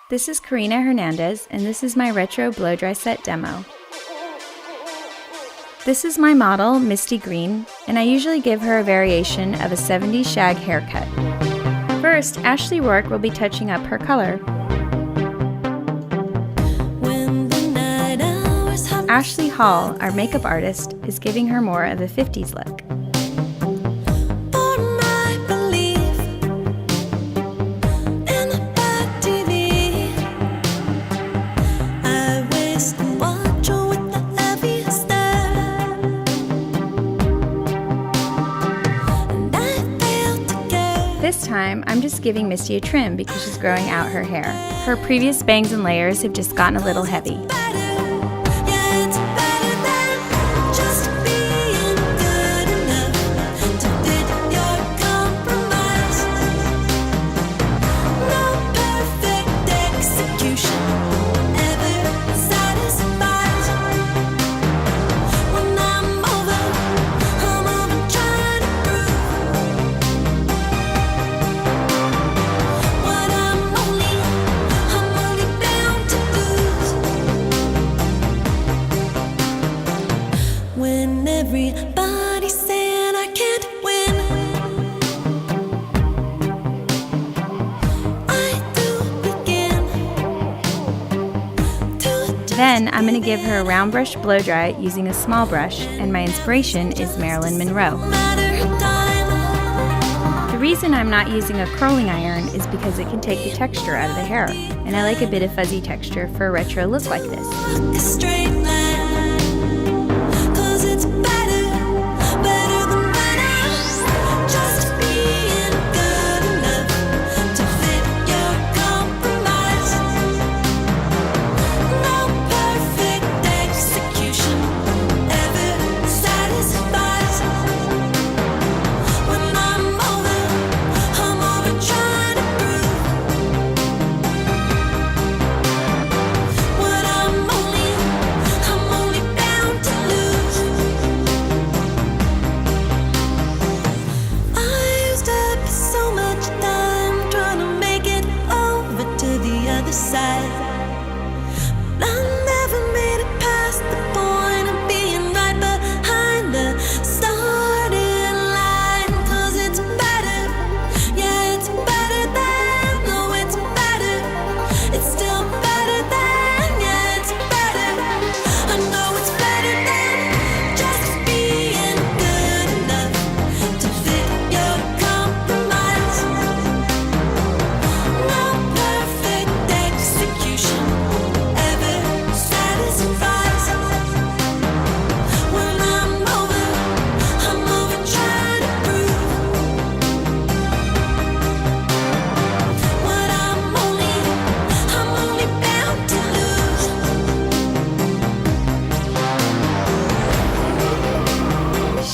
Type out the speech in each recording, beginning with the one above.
This is Corinna Hernandez, and this is my retro blow dry set demo. This is my model, Misty Green, and I usually give her a variation of a 70s shag haircut. First, Ashley Rourke will be touching up her color. Ashley Hall, our makeup artist, is giving her more of a 50s look. This time, I'm just giving Misty a trim because she's growing out her hair. Her previous bangs and layers have just gotten a little heavy. Everybody's saying I can't win. I do begin to Then I'm going to give her a round brush blow dry using a small brush, and my inspiration is Marilyn Monroe. The reason I'm not using a curling iron is because it can take the texture out of the hair, and I like a bit of fuzzy texture for a retro look like this.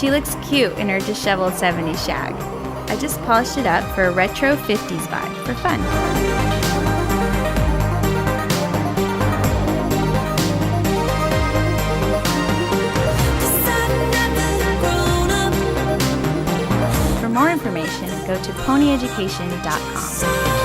She looks cute in her disheveled 70s shag. I just polished it up for a retro 50s vibe for fun. For more information, go to ponyeducation.com.